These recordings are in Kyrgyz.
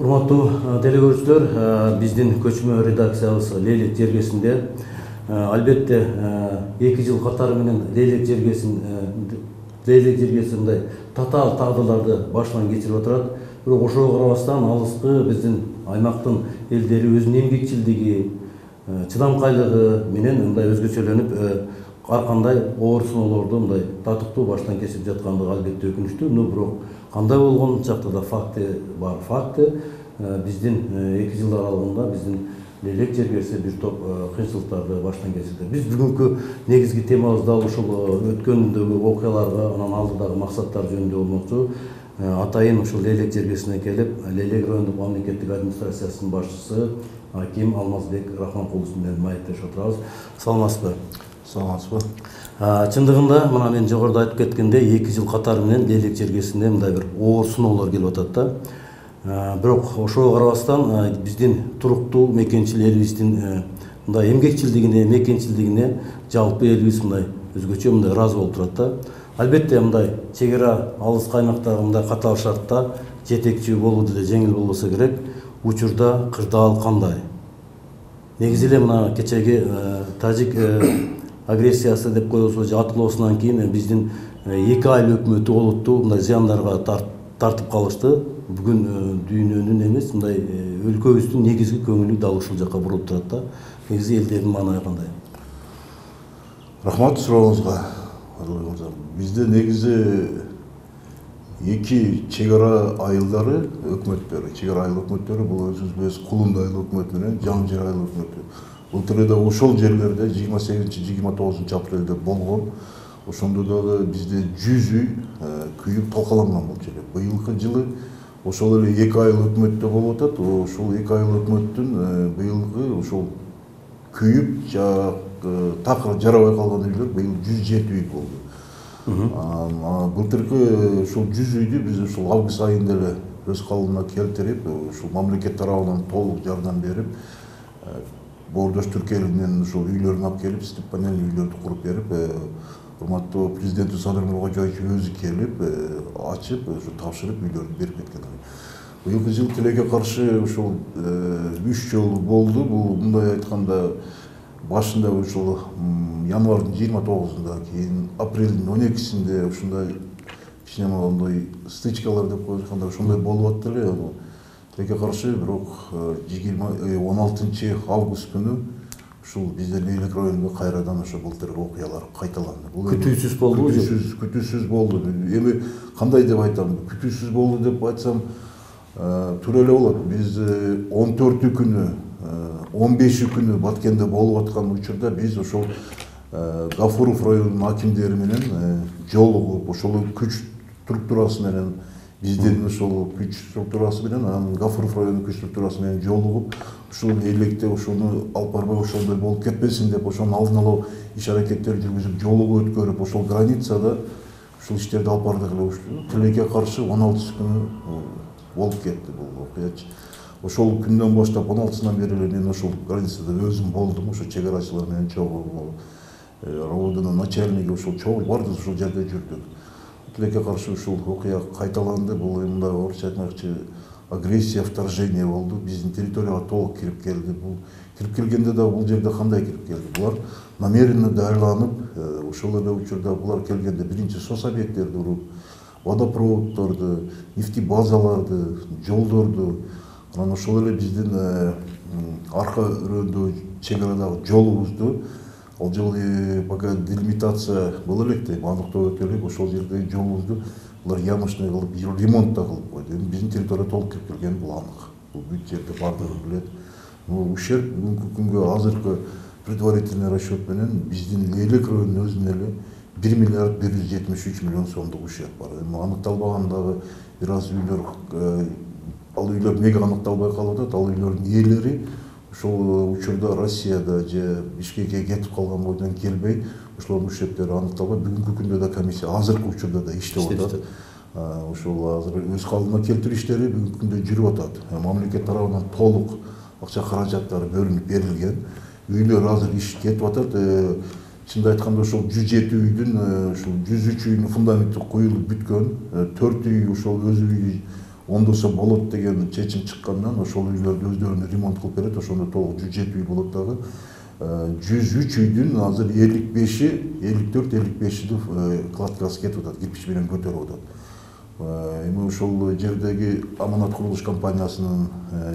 Урматтуу телекөрүүчүлөр, биздин көчмө редакциябыз Лейлек жергесинде албетте 2 жыл катары менен Лейлек жергеси мындай татаал тагдырларды башынан кечирип отурат. Бирок ошого карабастан алыскы биздин аймактын элдери өзүнүн эмгекчилдиги, чыдамкайлыгы менен мындай өзгөчөлөнүп, ар кандай оор сыноолорду мындай татыктуу баштан кечирип жаткандыгы албетте өкүнүчтүү. Бирок кандай болгон жакта да факты бар. Факты биздин 2 жыл аралыгында биздин Лейлек жергеси бир топ кыйынчылыктарды баштан кечирди. Биз бүгүнкү негизги темабыз да ушул өткөндөгү окуяларга, анан алдыдагы максаттар жөнүндө болмокчу. Атайын ушул Лейлек жергесине келип, Лейлек райондук мамлекеттик администрациясынын башчысы Аким Алмазбек Рахманкулов менен маектешип отурабыз. Саламатсызбы? Саламатсызбы. Чындыгында мына мен жогоруда айтып кеткендей 2 жыл катары менен Лейлек жергесинде мындай бир оор сыноолор келип атат да. Бирок ошого карабастан биздин туруктуу мекенчил элибиздин мындай эмгекчилдигине, мекенчилдигине жалпы элибиз мындай өзгөчө мындай ыраазы болуп турат да. Албетте мындай чек ара алыс каймактагы мындай катаал шартта жетекчи болуу деле жеңил болбосо керек. Учурда кырдаал кандай? Негизи эле мына кечеги тажик агрессиясы деп коебузбу, атылуусунан кийин биздин 2 айыл өкмөтү олуттуу мындай зыяндарга тартып калышты. Бүгүн дүйнөнүн эмес, мындай өлкөбүздүн негизги көңүлү дал ушул жакка бурулуп турат да. Негизи элдердин маанайы кандай? Рахмат сурооңузга. Бизде негизи 2 чек ара айылдары өкмөттөрү, чек ара айыл өкмөттөрү бул өзүбүз Кулунду айыл өкмөтү менен Жаңжыр айыл өкмөтү. Былтыр да ошол жерлерде 28-29 апрелде болгон. Ошондо дагы бизде 100 үй күйүп талкаланган болчу эле. Быйылкы жылы ошол эле 2 айыл өкмөттө болуп атат. Ошол 2 айыл өкмөттүн быйылкы ошол күйүп такыр жарабай калган үйлөр быйыл 107 үй болду. Былтыркы ушул 100 үйдү биз ушул август айында эле өз калыбына келтирип, ушул мамлекет тарабынан толук жардам берип, боордош түркелинен ушул үйлөрүн алып келип, степ панельный үйлөрдү куруп берип, урматтуу президенти Садыр Нуркожоевич өзү келип, ачып, ушу тапшырып үйлөрдү берип кеткен. Быйылкы жыл тилекке каршы ушул 3 жолу болду. Бул мындай айтканда башында ушул январдын 29-unda, кийин апрелдин 12-синде ушундай кичине мондой стычкалар деп коюшканда ушундай болуп атты эле. Тилекке каршы бирок 16 август күнү ушул биздин Лейлек районунда кайрадан ошо былтыркы окуялар кайталанды. Бул Күтүүсүз болдубу? Күтүүсүз болду. Эми кандай деп айтам? Күтүүсүз болду деп айтсам туура эле болот. Биз 14 күнү, 15 күнү Баткенде болуп аткан учурда биз ошол Гафуров районунун акимдери менен жолугуп, ошол күч структурасы менен биздин ошол күч структурасы менен, анан Гафуров районунун күч структурасы менен жолугуп, ушул Лейлекте ошону алып барбай ошондой болуп кетпесин деп, ошонун алдын алуу иш-аракеттерин жүргүзүп, жолугуу өткөрүп, ошол границада ушул иштерди алып бардык эле. Тилекке каршы 16 күнү болуп кетти бул окуячы. Ошол күндөн баштап 16-сынан бери эле мен ошол границада өзүм болдум, ошо чек арачылар менен чогуу, ровдунун начальниги ошол чогуу бардык, ошол жерде жүрдүк. Тилекке каршы ушул окуя кайталанды. Бул мындай орусча айтмакчы агрессия, вторжение болду. Биздин территорияга толук кирип келди. Бул кирип келгенде да бул жерде кандай кирип келди? Булар намеренно даярданып, ошол эле учурда булар келгенде биринчи сос объекттерди уруп, водопроводдорду, нефтебазаларды, жолдорду, анан ошол эле биздин арка өрөөндөгү чек арадагы жолубузду, ал жолу пока делимитация боло электе, аныктоо өтө элек, ошол жердеги жолубузду булар ямочный кылып, ремонт да кылып койду. Биздин территория толук кирип келген бул анык. Бул бүт жерде бардыгы билет. Ушерп бүгүнкү күнгө азыркы предварительный расчет менен биздин Лейлек районунун өзүнө эле 1 миллиард 173 миллион сомдук ушерп бар. Аныкталбаган дагы бир аз үйлөр, ал үйлөр неге аныкталбай калып атат? Ал үйлөрдүн ээлери ошол учурда Россияда же Бишкекке кетип калган бойдон келбей, ошолордун ушерптери аныкталбай, бүгүнкү күндө да комиссия азыркы учурда да иштеп атат. Ошол азыр өз калыбына келтирүү иштери бүгүнкү күндө жүрүп атат. Мамлекет тарабынан толук акча каражаттары бөлүнүп берилген. Үйлөр азыр иш кетип атат. Чынды айтканда ошол 107 үйдүн ушул 103 үйдүн фундаменти коюлуп бүткөн. 4 үй ошол өз үйү ондосо болот деген чечим чыккандан ошол үйлөрдү өздөрүнө ремонт кылып берет. Ошондо толук 107 үй болот дагы. 103 үйдүн азыр 54-55 кладкасы кетип атат, кирпич менен көтөрүп атат. Эми ошол жердеги Аманат курулуш компаниясынын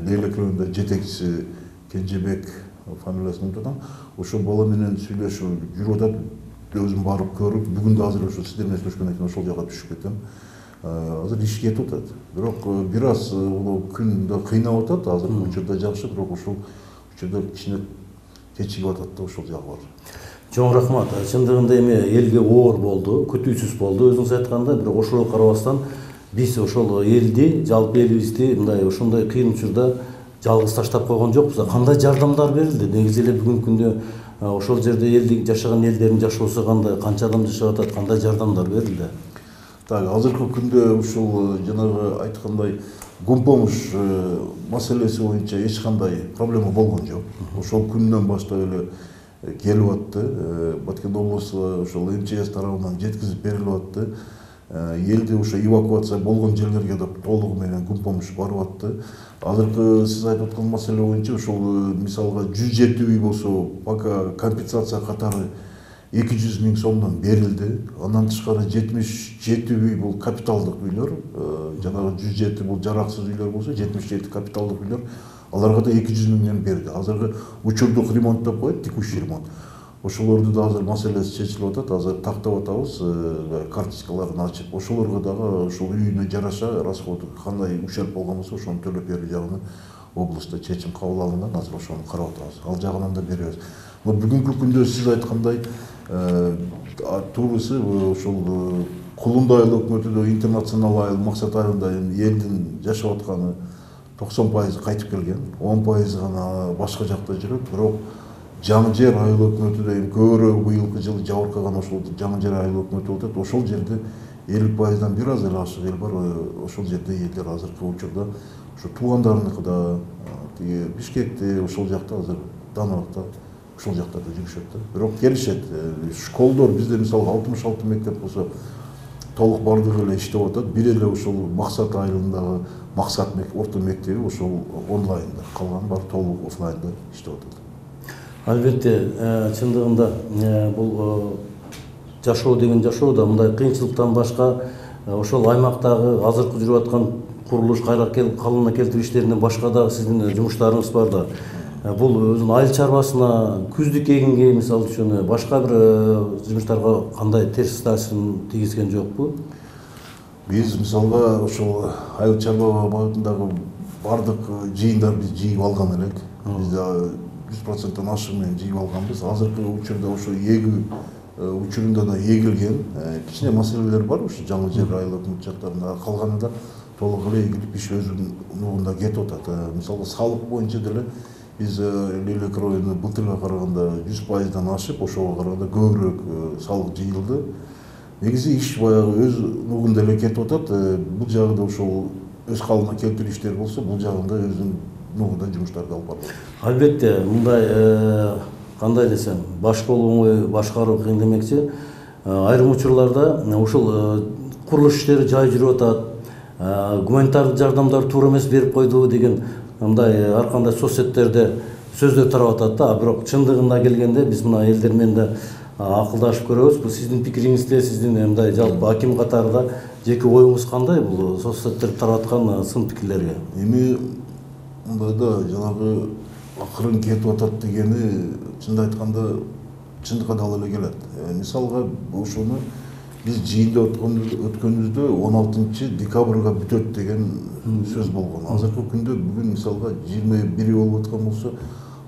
Лейлек районунда жетекчиси Кенжебек фамилиясын унутам. Ошол бала менен сүйлөшүп жүрүп атат. Өзүм барып көрүп, бүгүн да азыр ошо сиздер менен сүйлөшкөндөн кийин ошол жака түшүп кетем. Азыр иш кетип атат. Бирок бир аз күндө кыйнап атат. Азыркы учурда жакшы, бирок ошол учурда кичине кечигип атат да ошол жагы бар. Чоң рахмат. Чындыгында эми элге оор болду, күтүүсүз болду өзүңүз айткандай, бирок ошого карабастан биз ошол элди, жалпы элибизди мындай ошондой кыйын учурда жалгыз таштап койгон жокпуз. Кандай жардамдар берилди? Негизи эле бүгүнкү күндө ошол жерде элдик жашаган элдердин жашоосу кандай, канча адам жашап атат, кандай жардамдар берилди? Так, азыркы күндө ушул жанагы айткандай гумпомуш маселеси боюнча эч кандай проблема болгон жок. Ошол күндөн баштап эле келип атты. Баткен облусу ошол МЧС тарабынан жеткизип берилип атты. Элди ошо эвакуация болгон жерлерге да толугу менен гумпомуш барып атты. Азыркы сиз айтып аткан маселе боюнча ошол мисалга 107 үй болсо пока компенсация катары 200 000 сомдон берилди. Андан тышкары 77 үй бул капиталдык үйлөр. Жанагы 107 бул жараксыз үйлөр болсо 77 капиталдык үйлөр. Аларга да 200 000 берди. Азыркы учурдук ремонт деп коет, текущий ремонт. Ошолорду да азыр маселеси чечилип атат. Азыр тактап атабыз, карточкаларын ачып. Ошолорго дагы ошол үйүнө жараша расходу кандай ущерб болгон болсо ошону төлөп берүү жагына облустта чечим кабыл алынган. Азыр ошону карап атабыз. Ал жагынан да беребиз. Бүгүнкү күндө сиз айткандай туурусу ошол Кулунда айыл өкмөтү интернационал айыл, Максат айылында элдин жашап атканы 90% кайтып келген, 10% гана башка жакта жүрөт. Бирок Жаңы жер айыл өкмөтү да көбүрөөк быйылкы жылы жабыркаган ошол Жаңы жер айыл өкмөтү болуп атат. Ошол жерде 50%дан бир аз эле ашык эл бар. Ошол жерде элдер азыркы учурда ошо туугандарыныкыда, тиги Бишкекте, ошол жакта азыр Даныбакта ошол жакта да жүрүшөт да. Бирок келишет. Школдор бизде мисалга 66 мектеп болсо толук бардыгы эле иштеп атат. Бир эле ошол Максат айылындагы Максат орто мектеби ошол онлайнда, калган бар толук офлайнда иштеп атат. Албетте, чындыгында бул жашоо деген жашоо да мындай кыйынчылыктан башка ошол аймактагы азыркы жүрүп аткан курулуш калыбына келтирүү иштеринен башка да сиздин жумуштарыңыз бар да. Бул өзүнүн айыл чарбасына, күздүк эгинге мисалы үчүн башка бир жумуштарга кандай терс таасирин тийгизген жокпу? Биз мисалга ошол айыл чарба багытындагы бардык жыйындар биз жыйып алган элек. Биз 100%-тан ашык менен жыйып алганбыз. Азыркы учурда ошо эгүү учурунда да эгилген. Кичине маселелер бар ошо Жаңы жер айыл өкмөт жактарында. Калганы да толук эле эгилип иш өзүнүн нугунда кетип атат. Мисалга салык боюнча деле биз Лейлек району былтырга караганда 100%-дан ашып, ошого караганда көбүрөөк салык жыйылды. Негизи иш баягы өз нугунда эле кетип атат. Бул жагында ошол өз калыбына келтирүү иштер болсо, бул жагында өзүнүн нугунда жумуштарды алып барылат. Албетте, мындай кандай десем, башкалуу оңой, башкаруу кыйын демекчи. Айрым учурларда ошол курулуш иштери жай жүрүп атат. Гуманитардык жардамдар туура эмес берип койду деген мындай ар кандай соцсеттерде сөздөр тарап атат да. Бирок чындыгына келгенде биз мына элдер менен да акылдашып көрөбүз. Бул сиздин пикириңизде, сиздин мындай жалпы аким катарында жеке оюңуз кандай бул соцсеттерде тарап аткан сын пикирлерге? Эми мындайда жанагы акырын кетип атат дегени чынды айтканда чындыкка дал эле келет. Мисалга ошону биз жыйында өткөнүбүздө 16 декабрга бүтөт деген сөз болгон. Азыркы күндө бүгүн мисалга 21 болуп аткан болсо,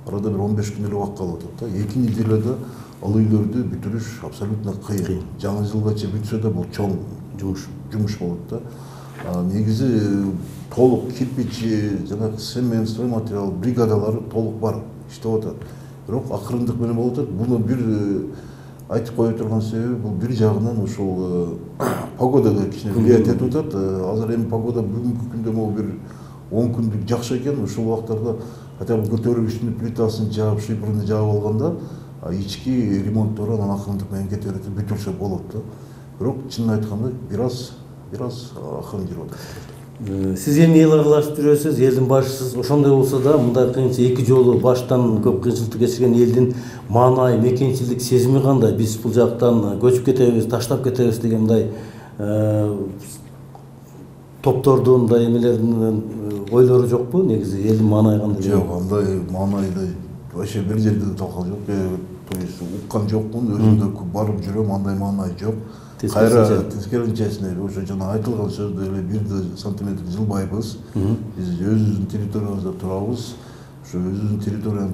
арада бир 15 күн эле убакыт калып атат да. 2 неделяда ал үйлөрдү бүтүрүш абсолютно кыйын. Жаңы жылгача бүтсө да бул чоң жумуш болот да. Негизи толук кирпичи, жанагы цемент, стройматериал бригадалары толук бар, иштеп атат. Бирок акырындык менен болуп атат. Буну бир айтып кое турган себеби бул бир жагынан ушул погодага кичине влиять этип атат. Азыр эми погода бүгүнкү күндө могу бир 10 күндүк жакшы экен. Ушул убактарда хотя бы көтөргүчтүн плитасын жаап, шифрыны жаап алганда ички ремонттору анан акырындык менен кете берет, бүтүрсө болот да. Бирок чынын айтканда бир аз акырын жүрүп атат. Сиз эми эл аралашып жүрөсүз, элдин башчысыз. Ошондой болсо да, мындай кыйынчылык эки жолу баштан көп кыйынчылыкты кечирген элдин маанай, мекенчилик сезими кандай? Биз бул жактан көчүп кетебиз, таштап кетебиз деген мындай топтордун, мындай эмелердин ойлору жокпу? Негизи элдин маанайы кандай? Жок, андай маанайды вообще бир жерде да талкал жок. То есть уккан жокмун, өзүм да барып жүрөм, андай маанай жок. Кайра тескеринчесине ошо жана айтылган сөздү эле 1 сантиметр жылбайбыз. Биз өзүбүздүн территориябызда турабыз. Ошо өзүбүздүн территорияны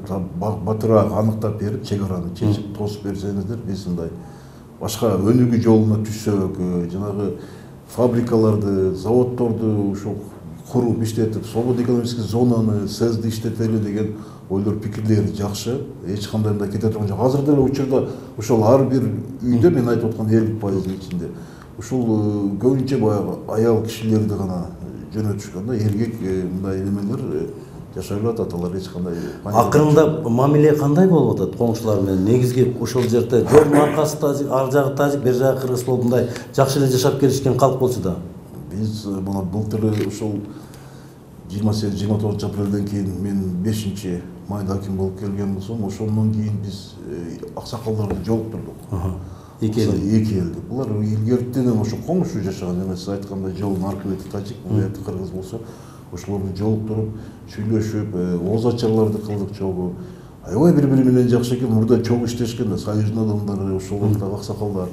батыраак аныктап берип, чек араны чечип тосуп берсеңиздер, биз мындай башка өнүгүү жолуна түшсөк, жанагы фабрикаларды, заводдорду ушул куруп иштетип, свободный экономический зонаны, СЭЗди иштетели деген ойлор, пикирлери жакшы. Эч кандай мындай кете турган жок. Азыр деле учурда ушул ар бир үйдө мен айтып аткан 50%-ын ичинде ушул көбүнчө баягы аял кишилерди гана жөнөтүшкөн да, эркек мындай эмелер жашай атат, алар эч кандай. Акырында мамиле кандай болуп атат коңшулар менен? Негизги ошол жерде жолдун аркасында ар жагы тажик, бер жагы кыргыз болуп мындай жакшы эле жашап келишкен калк болчу да. Биз мына былтыр ушул 28-29 апрелден кийин мен 5-майда аким болуп келген болсом, ошондон кийин биз аксакалдарды жолуктурдук. Эки элди. Булар илгертен ошо коңшу жашаган эмес, сиз айткандай жолдун аркы бети тажик, бул бети кыргыз болсо, ошолорду жолуктуруп, сүйлөшүп, ооз ачарларды кылдык чогуу. Аябай бири-бири менен жакшы экен, мурда чогуу иштешкен да, союздун адамдары, ошол вакыттагы аксакалдар.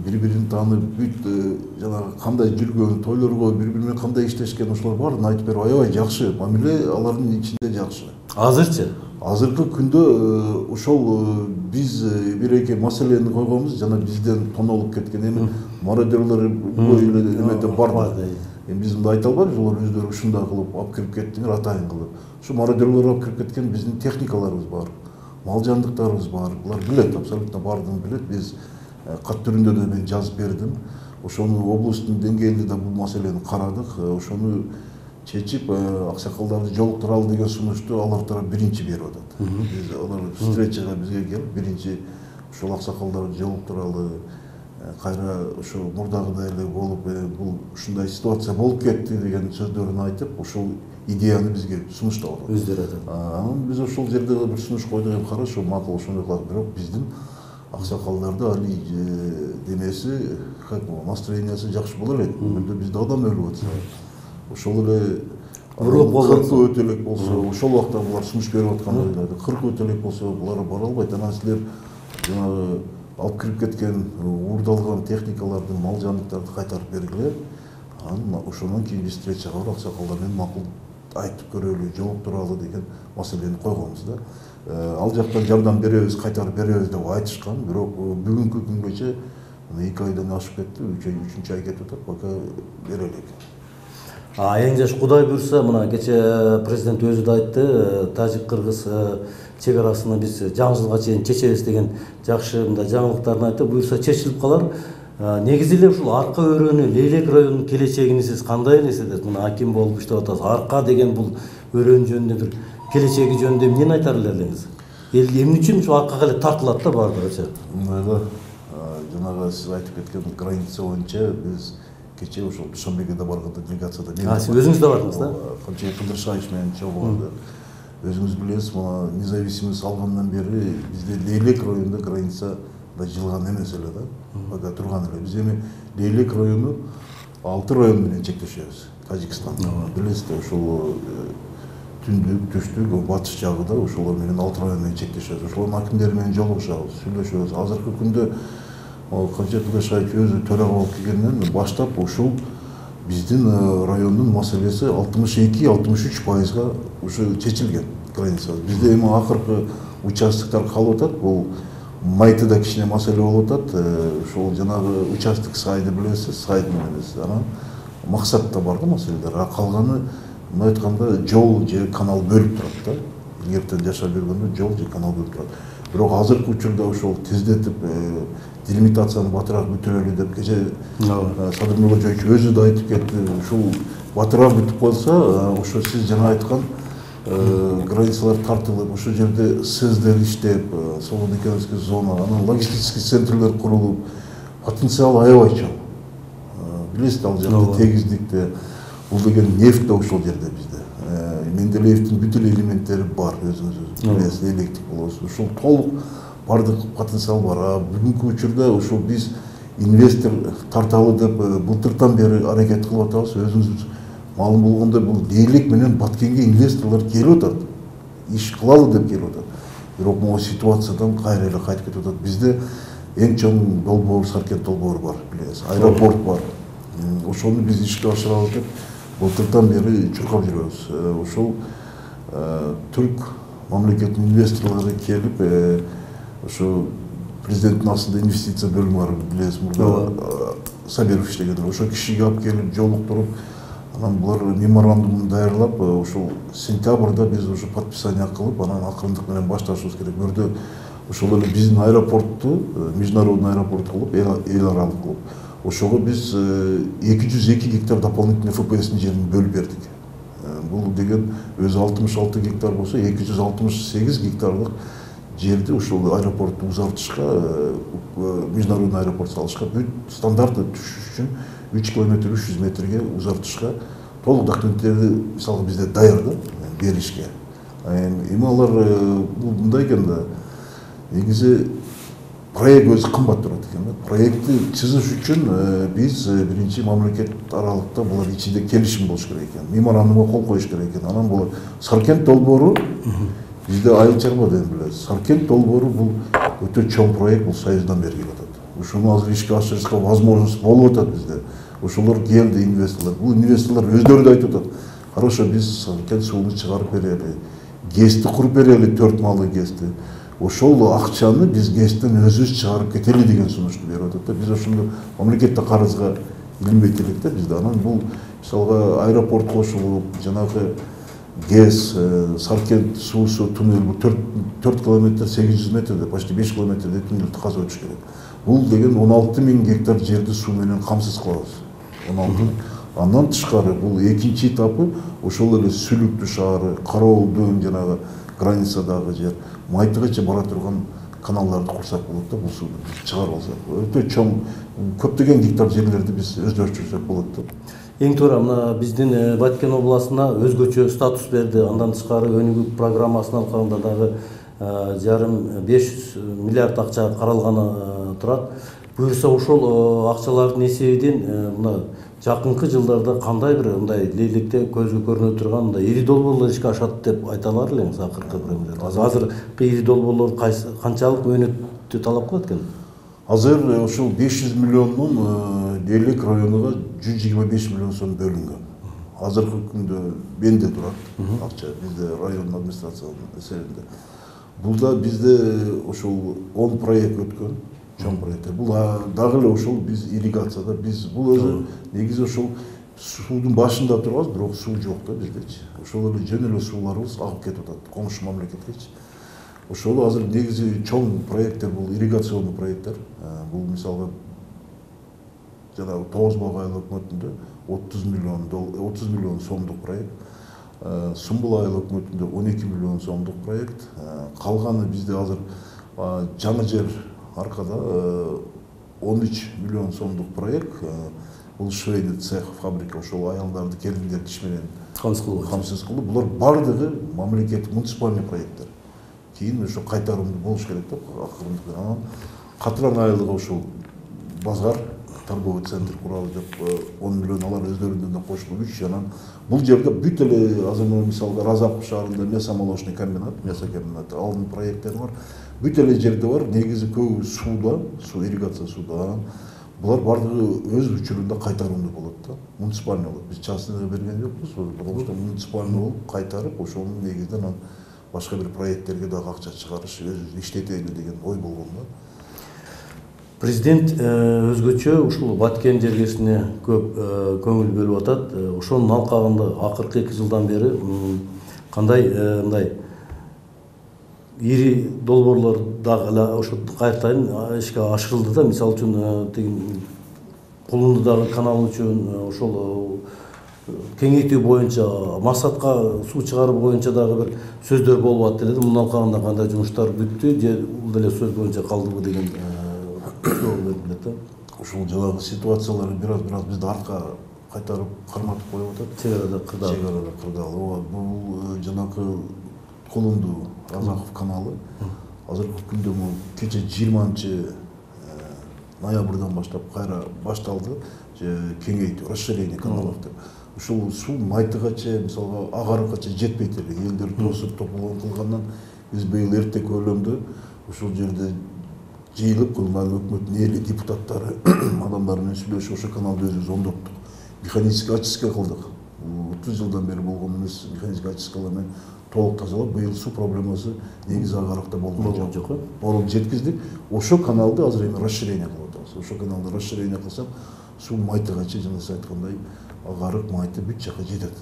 Бири-бирин таанып, бүт жанагы кандай жүргөн, тойлорго бири-бири менен кандай иштешкен, ошолор баарын айтып берип, аябай жакшы. Мамиле алардын ичинде жакшы. Азырчы? Азыркы күндө ошол биз бир-эки маселени койгонбуз, жана бизден тонолуп кеткен эми мародерлор бой эле эмеде бар. Эми биз мындай айта албайбыз, олар өздөрү ушундай кылып алып кирип кеттиңер, атайын кылып. Ушу мародерлор алып кирип кеткен биздин техникаларыбыз бар, мал жандыктарыбыз бар. Булар билет, абсолютно баардыгын билет. Биз кат түрүндө да мен жазып бердим. Ошону облусттун деңгээлинде да бул маселени карадык. Ошону чечип, аксакалдарды жолуктуралы деген сунушту алар тарап биринчи берип атат. Биз алар встречага бизге келип, биринчи ошол аксакалдарды жолуктуралы, кайра ошо мурдагыдай эле болуп, бул ушундай ситуация болуп кетти деген сөздөрүн айтып, ошол идеяны бизге сунуштап атат. Өздөрү атат. Анан биз ошол жерде бир сунуш койдук, эми хорошо, макул, ошондой кылат. Бирок биздин аксакалдарды али денеси, как настроениясы жакшы боло элек. Бизде адам өлүп атса, ошол эле 40 өтө элек болсо, ошол убакта булар сунуш берип аткан ойлойду. 40 өтө элек болсо, булар бара албайт. Анан силер жанагы алып кирип кеткен уурдалган техникаларды, мал жандыктарды кайтарып бергиле. Анан ошондон кийин биз встречага барып аксакалдар менен макул айтып көрөлү, жолуктуралы деген маселени койгонбуз да. Ал жактан жардам беребиз, кайтарып беребиз деп айтышкан. Бирок бүгүнкү күнгөчө 2 айдан ашып кетти, 3-үчүнчү ай кетип атат, пока бере элек. Эң жаш Кудай буйрса, мына кече президент өзү да айтты, тажик-кыргыз чек арасына биз жаңы жылга чейин чечебиз деген жакшы мындай жаңылыктарын айтты. Буйрса чечилип калар. Негизи эле ушул Арка өрөөнү, Лейлек районунун келечегин сиз кандай элестетесиз? Мына аким болуп иштеп атасыз. Арка деген бул өрөөн жөнүндө бир келечеги жөнүндө эмнени айтар элеңиз? Эл эмне үчүн ушул аркага эле тартылат да баардыгычы? Мындай жанагы сиз айтып кеткен граница боюнча биз кече ошол Душанбеге да барганда делегацияда мен. Сиз өзүңүз да бардыңыз да? Канча Кыдыршаевич менен чогулганда. Өзүңүз билесиз, мына независимость алгандан бери бизде Лейлек районунда граница да жылган эмес эле да. Пока турган эле. Биз эми Лейлек району 6 район менен чектешебиз. Тажикстан. Билесиз, ошол түндүк, түштүк, батыш жагы да ошолор менен 6 район менен чектешебиз. Ошолордун акимдери менен жолугушабыз, сүйлөшөбүз. Азыркы күндө Канча Кыдыршаевич өзү төрага болуп келгенден баштап ушул биздин райондун маселеси 62-63%га ушу чечилген граница. Бизде эми акыркы участоктор калып атат. Бул Майтыда кичине маселе болуп атат. Ушул жанагы участок сайды билесиз, сайд менен биз анан максатта бар да маселелер. А калганы мындай айтканда жол же канал бөлүп турат да. Илгертен жашап жүргөндө жол же канал бөлүп турат. Бирок азыркы учурда ошол тездетип делимитацияны батыраак бүтүрөлү деп кече Садыр Нуркожоевич өзү да айтып кетти. Ушул батыраак бүтүп коюлса, ошо сиз жана айткан границалар тартылып, ошол жерде СЭЗдер иштеп, свободный экономический зона, анан логистический центрлер курулуп, потенциал аябай чоң. Билесиз, ал жакта тегиздикте Бул деген нефть да ошол жерде бизде. Менделеевдин бүт эле элементтери бар, өзүңүз билесиз, электrik болобу. Ушул толук бардык потенциал бар. Бүгүнкү учурда ошол биз инвестор тарталы деп былтыртан бери аракет кылып атабыз. Өзүңүз маалым болгондой бул дээрлик менен Баткенге инвесторлор келип атат. Иш кылалы деп келип атат. Бирок могу ситуациядан кайра эле кайтып кетип атат. Бизде эң чоң долбоор Саркент долбоору бар, билесиз. Аэропорт бар. Ошону биз ишке ашырабыз деп былтыртан бери чуркап жүрөбүз. Ошол түрк мамлекеттин инвесторлору келип, ошо президенттин астында инвестиция бөлүмү бар, билесиз, мурда Сабиров иштеген. Ошо кишиге алып келип жолуктуруп, анан булар меморандумун даярлап, ошол сентябрда биз уже подписание кылып, анан акырындык менен башташыбыз керек. Мөрдө ошол эле биздин аэропортту международный аэропорт кылып, эл аралык кылып, ошого биз 202 гектар дополнительный ФПС'nin жерин бөлүп бердик. Бул деген өзү 66 гектар болсо, 268 гектарлык жерди ушул аэропортту узартышка, международный аэропорт салышка, бүт стандартты түшүш үчүн 3 километр 300 метрге узартышка толук документтерди мисалы бизде даяр да беришке. Эми алар мындай экен да, негизи проект өзү кымбат турат экен да. Проектти чызыш үчүн биз биринчи мамлекет аралыкта булар ичинде келишим болуш керек экен. Меморандумга кол коюш керек экен. Анан булар Саркент долбоору бизде айыл чарба деп билебиз. Саркент долбоору бул өтө чоң проект, бул Союздан бери келип атат. Ушуну азыр ишке ашырышка возможность болуп атат бизде. Ошолор келди инвесторлор. Бул инвесторлор өздөрү да айтып атат. Хорошо, биз Саркент сууну чыгарып берели. ГЭСти куруп берели, 4 маалы ГЭСти. Ошол акчаны биз ГЭСтен өзүбүз чыгарып кетели деген сунушту берип атат да. Биз ошондо мамлекетте карызга илинбейт элек да бизде. Анан бул мисалга аэропорт кошулуп, жанагы ГЭС, Саркент суусу туннель, бул 4 километр 800 метрде, почти 5 километрде туннелди казып өтүш керек. Бул деген 16 000 гектар жерди суу менен камсыз кылабыз. 16. Андан тышкары бул экинчи этапы ошол эле Сүлүктү шаары, Караолдун жанагы границадагы жер, Майтыгача бара турган каналдарды курсак болот да, бул сууну чыгарып алсак. Өтө чоң көптөгөн гектар жерлерди биз өздөштүрсөк болот да. Эң туура мына биздин Баткен областына өзгөчө статус берди. Андан тышкары өнүгүү программасына алганда дагы 500 миллиард акча каралганы турат. Буюрса ошол акчалардын эсебинен мына жакынкы жылдарда кандай бир мындай лейликте көзгө көрүнө турган мындай ири долбоорлор ишке ашат деп айта алар элеңиз акыркы бир. Азыр ири долбоорлор канчалык мөөнөттү талап кылат экен? Азыр ошол 500 миллиондун Дейлик районуга 125 миллион сом бөлүнгөн. Азыркы күндө менде турат акча, бизде район администрациянын эсебинде. Булда бизде ошол 10 проект өткөн, чоң проекттер. Бул дагы эле ошол биз ирригацияда, биз бул өзү негизи ошол суудун башында турабыз, бирок суу жок да биздечи. Ошол эле жөн эле сууларыбыз агып кетип атат коңшу мамлекеткечи. Ошол азыр негизи чоң проекттер, бул ирригационный проекттер. Бул мисалга жанагы Тогузбак айыл өкмөтүндө 30 миллион сомдук проект. Сумбул айыл өкмөтүндө 12 миллион сомдук проект. Калганы бизде азыр жаңы жер аркада 13 миллион сомдук проект. Бул швейный цех, фабрика, ошол аялдарды келиндерди иш менен камсыз кылып, булар бардыгы мамлекеттик муниципальный проекттер. Кийин ошо кайтарымды болуш керек деп акырындык менен. Анан Катыран айылыга ошол базар, торговый центр куралы деп 10 миллион алар өздөрүнөн да кошулуп иш. Анан бул жерде бүт эле азыр мисалга Разапов шаарында мясомолочный комбинат, мясокомбинат, алдын проекттер бар. Бүт эле жерде бар, негизи көбү сууда, суу ирригация сууда. Булар бардыгы өз учурунда кайтарымды болот да, муниципальный болот. Биз частныйга берген жокпуз, бирок муниципальный болуп кайтарып, ошонун негизинен башка бир проекттерге дагы акча чыгарыш, өзүбүз иштетели деген ой болгон да. Президент өзгөчө ушул Баткен жергесине көп көңүл бөлүп атат. Ошонун алкагында акыркы 2 жылдан бери кандай мындай ири долбоорлор дагы эле ошо кайрадан ишке ашырылды да. Мисалы үчүн Кулунду дагы канал үчүн ошол кеңейтүү боюнча, максатка суу чыгаруу боюнча дагы бир сөздөр болуп атты эле. Мунун алкагында кандай жумуштар бүттү же бул деле сөз боюнча калдыбы деген Ошол жанагы ситуациялар бир аз бизди артка кайтарып карматып коюп атат. чек арада кырдаал. Чек арада кырдаал. Ооба, бул жанакы Колунду Разаков каналы азыркы күндө кече 20 ноябрдан баштап кайра башталды. Кеңейтүү, расширение каналов деп. Ушул суу майтыгача, мисалга агарыккача жетпейт эле. Элдер тосуп тополгон кылгандан биз быйыл эрте көлөмдө ушул жерде жыйылып, өкмөттүн эли депутаттары адамдар менен сүйлөшүп ошол каналды өзүбүз оңдоттук. Механический очистка кылдык. 30 жылдан бери болгон эмес механический очисткалар менен толук тазалап, быйыл суу проблемасы негизи агарыкта болгон жок. Борун жеткиздик. Ошол каналды азыр эми расширение кылып атабыз. Ошол каналды расширение кылсак, суу майтыгача жана сиз айткандай агарык майты бүт жака жетет.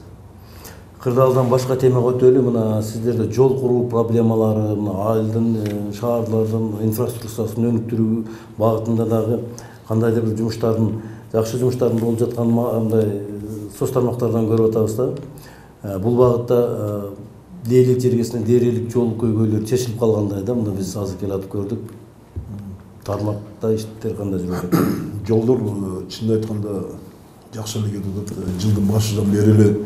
Кырдаалдан башка темага өтөлү. Мына сиздерде жол куруу проблемалары, мына айылдын, шаардардын инфраструктурасын өнүктүрүү багытында дагы кандайдыр бир жумуштардын, жакшы жумуштардын болуп жатканындай соц тармактардан көрүп атабыз да. Бул багытта Лейлик жергесинде дээрлик жол көйгөйлөр чечилип калгандай да. Мына биз азыр келатып көрдүк. Тармакта иштер кандай жүрүп атат? Жолдор чынын айтканда жакшы эле кетип атат. Жылдын башынан бери эле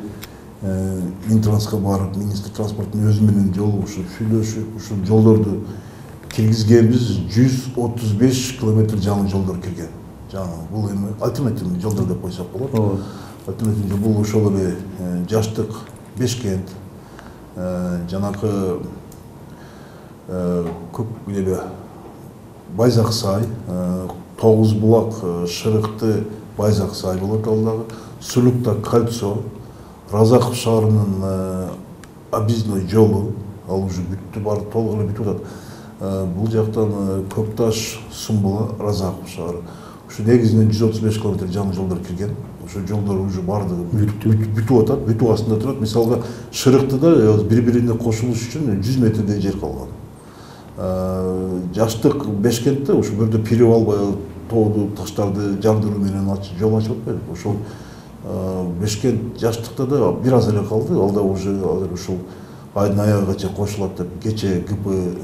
Минтрансқа барып, министр транспорттун өзү менен жолугушуп, сүйлөшүп, ушул жолдорду киргизгенбиз. 135 километр жаңы жолдор кирген. Жаңы бул эми альтернативный жолдор деп койсок болот. Альтернативный бул ошол эле Жаштык, Бешкент, жанакы көп эле Байзак сай, Тогуз булак, Шырыкты, Байзак сай болот ал дагы. Сулукта кольцо, Разаков шаарынын объездной жолу, ал уже бүттү, баары толук эле бүтүп атат. Бул жактан Көкташ, Сумбула, Разаков шаары. Ушу негизинен 135 километр жаңы жолдор кирген. Ошо жолдор уже баардыгы бүтүп атат, бүтүү астында турат. Мисалга Шырыктыда бири-бирине кошулуш үчүн 100 метрдей жер калган. Жаштык, Бешкентте ушу бирде перевал тооду таштарды жагдыруу менен жол ачып атпайбы. Ошол Бешкент, Жаштыкта да бир аз эле калды. Ал да уже азыр ушул айдын аягыгача кошулат деп кече ГП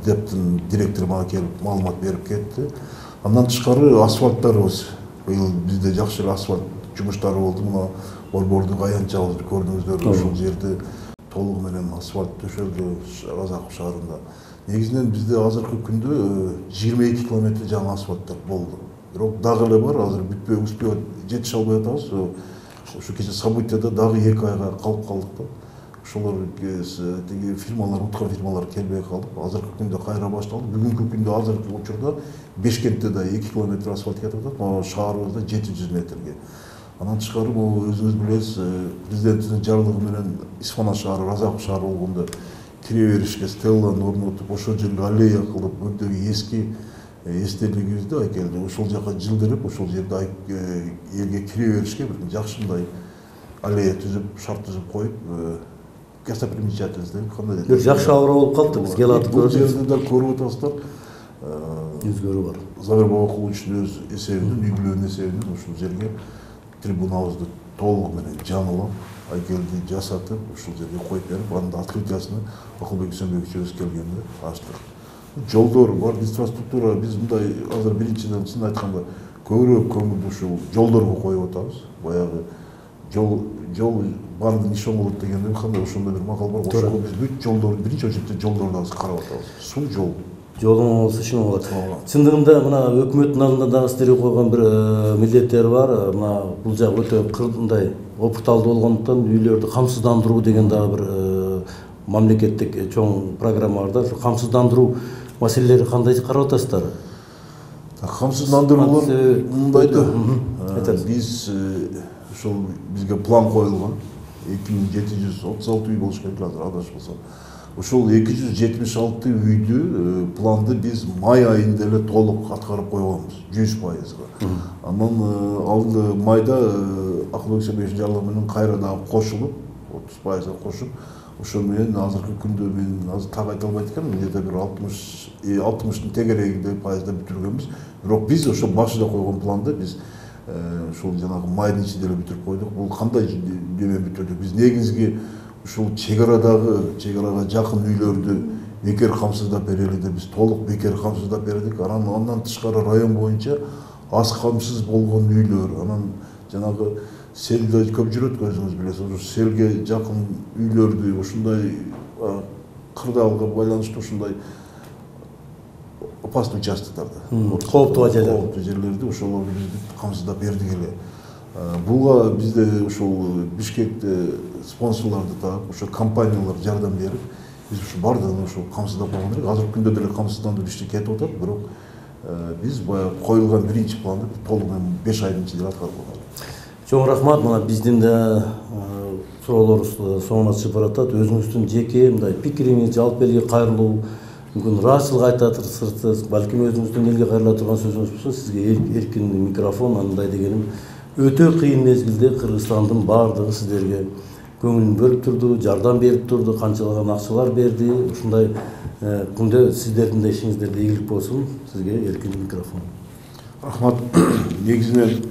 дептин директору мага келип маалымат берип кетти. Андан тышкары асфальттарыбыз быйыл бизде жакшы асфальт жумуштары болду. Мына Борбордук аянтчабызды көрдүңүздөр. Ушул жерде толугу менен асфальт төшөлдү Разаков шаарында. Негизинен бизде азыркы күндө 22 километр жаңы асфальттар болду. Бирок дагы эле бар, азыр бүтпөй успебай жетише албай атабыз. Ушу кече событияда дагы 2 айга калып калдык да. Ошолор тиги фирмалар, уткан фирмалар келбей калды. Азыркы күндө кайра башталды. Бүгүнкү күндө азыркы учурда Бешкентте да 2 километр асфальт кетип атат. Могу шаарыбызда 700 метрге. Андан тышкары бул өзүңүз билесиз, президенттин жарлыгы менен Исфана шаары, Разаков шаары болгондо кире беришке стелланы орнотуп, ошол жерге аллея кылып, өйдөгү эски эстелигибизди айкелди. Ошол жака жылдырып, ошол жерде элге кире беришке бир жакшындай аллея түзүп, шарт түзүп коюп, достопримечательность кандай деп. Бир жакшы абыр болуп калды, биз келатып көрдүк. Бул жерде да көрүп атасыздар. Өзгөрүү бар. Забир Бабакуловичтин өз эсебинен, үй бүлөнүн эсебинен ушул жерге трибунабызды толугу менен жаңылап, айкелди жасатып, ушул жерге коюп берип, анын открытиясыны Акылбек Үсөнбекович өзү келгенде ачтык. Жолдор бар, инфраструктура, биз мындай азыр биринчиден чын айтканда көбүрөөк көңүлдү ушул жолдорго коюп атабыз. Баягы жол бардын иши болот дегенде кандай ошондой бир макал бар. Ошого биз бүт жолдор, биринчи очередде жолдорду карап атабыз. Суу жол. Жолуң болсо ишиң болот. Чындыгында мына өкмөттүн алдында дагы сиздерге койгон бир милдеттер бар. Мына бул жак өтө кырдай опыталдуу болгондуктан үйлөрдү камсыздандыруу деген дагы бир мамлекеттик чоң программа бар да. Ошо камсыздандыруу маселелери кандай карап атасыздар? Камсыздандыруулар мындай да. Биз ошол бизге план коюлган. 2736 үй болуш керек азыр адашпасам. Ошол 276 үйдү планды биз май айында эле толук аткарып койгонбуз, 100%. Анан ал майда Акылбек Үсөнбековичтин жарлыгы менен кайра дагы кошулуп, 30%га кошуп, ошол менен азыркы күндө мен азыр так айта албайт экенмин, где-то бир 60-тын тегерегинде пайызда бүтүргөнбүз. Бирок биз ошол башында койгон планды биз ушул жанагы майдын ичинде эле бүтүрүп койдук. Бул кандай неме бүтүрдүк? Биз негизги ушул чегарага жакын үйлөрдү бекер камсыздап берели деп биз толук бекер камсыздап бердик. Анан тышкары район боюнча аз камсыз болгон үйлөр, анан жанагы селде көп жүрөт, өзүңүз билесиз. Ушу селге жакын үйлөрдү ушундай кырдаалга байланыштуу ушундай опасный участоктарды, кооптуу жерлерди ошолорду биз камсыздап бердик эле. Буга бизде ушул Бишкекте спонсорлорду таап, ошо компаниялар жардам берип, биз ушу бардыгын ошо камсыздап болгон элек. Азыркы күндө деле камсыздандыруу иши кетип атат, бирок биз баягы коюлган биринчи планды толук 5 айдын ичинде аткарып койдук. Чоң рахмат. Мына биздин да суроолорубуз соңуна чыгып баратат. Өзүңүздүн жеке мындай пикириңиз, жалпы элге кайрылуу, мүмкүн ыраазычылык айтатырсыз, балким өзүңүздүн элге кайрыла турган сөзүңүз болсо, сизге эркин микрофон. Андай дегеним, өтө кыйын мезгилде Кыргызстандын баардыгы сиздерге көңүлүн бөлүп турду, жардам берип турду, канчалаган акчалар берди. Ушундай күндө сиздердин да ишиңиздерде ийгилик болсун. Сизге эркин микрофон. Рахмат. Негизинен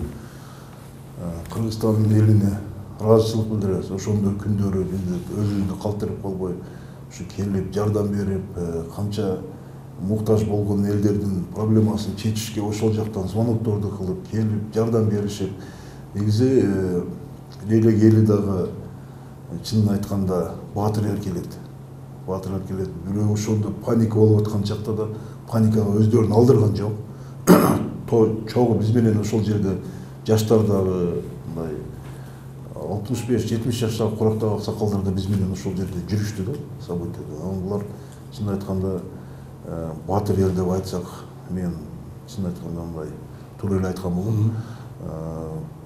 Кыргызстандын элине ыраазычылык билдиребиз. Ошондой күндөрү бизди өзүбүздү калтырып калбой, ушу келип жардам берип, канча муктаж болгон элдердин проблемасын чечишке ошол жактан звонокторду кылып, келип жардам беришип, негизи элек эли дагы чынын айтканда баатыр эркелет. Баатыр эркелет. Бирөө ошондо паника болуп аткан чакта да паникага өздөрүн алдырган жок. Чогуу биз менен ошол жерде жаштар дагы мындай 65-70 жаштагы курактагы аксакалдар да биз менен ошол жерде жүрүштү да, событияда. Булар чынын айтканда баатыр эл деп айтсак, мен чынын айтканда мындай туура эле айткан болом.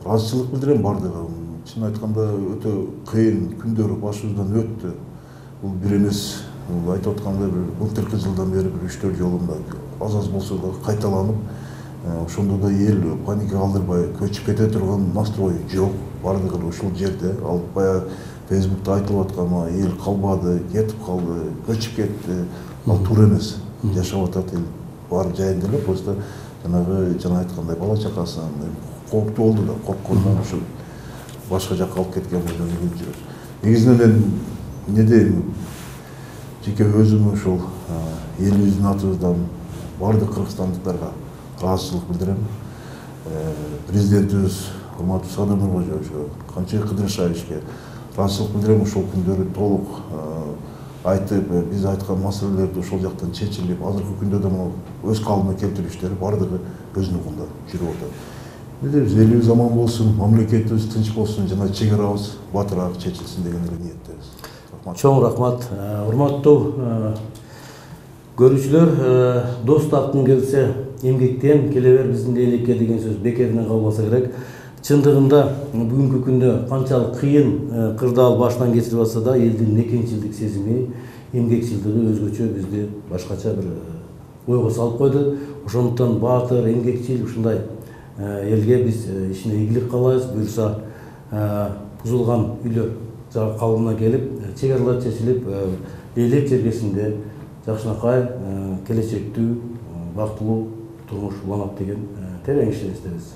Ыраазычылык билдирем бардыгы. Чынын айтканда өтө кыйын күндөр башыбыздан өттү. Бул бир эмес, айтып аткандай бир былтыркы жылдан бери бир 3-4 жолу аз болсо да кайталанып, ошондо да эл паника калтырбай көчүп кете турган настрой жок. Бардыгы ушул жерде, ал баягы Фейсбукта айтылып аткан эл калбады, кетип калды, көчүп кетти. Ал туура эмес. Жашап атат эл бар жайында эле, просто жанагы жана айткандай бала чакасын кооптуу болду да, корккондон ошо башка жакка алып кеткен бойдон жүрөбүз. Негизинен мен эмне дейм, жеке өзүм ушул элибиздин атыбыздан бардык кыргызстандыктарга ыраазычылык билдирем. Президентибиз урматтуу Садыр Нуркожоевичке, Канчыбек Кыдырышевичке ыраазычылык билдирем. Ошол күндөрү толук айтып, биз айткан маселелерди ошол жактан чечилип, азыркы күндө да өз калыбына келтирүү иштери бардыгы өзүнүн колунда жүрүп атат. Элибиз аман болсун, мамлекетибиз тынч болсун, жана чек арабыз батыраак чечилсин деген эле ниеттебиз. Чоң рахмат. Урматтуу көрүүчүлөр, дос тапкын келсе эмгектен келе бер биздин элекке деген сөз бекеринен калбаса керек. Чындыгында бүгүнкү күндө канчалык кыйын кырдаал башынан кечирип атса да, элдин мекенчилдик сезими, эмгекчилдиги өзгөчө бизди башкача бир ойго салып койду. Ошондуктан баатыр, эмгекчил ушундай элге биз ишине ийгилик каалайбыз. Буюрса бузулган үйлөр калыбына келип, чек аралар чечилип, элек жергесинде жакшынакай келечектүү бактылуу турмуш уланат деген терең ишеничтебиз.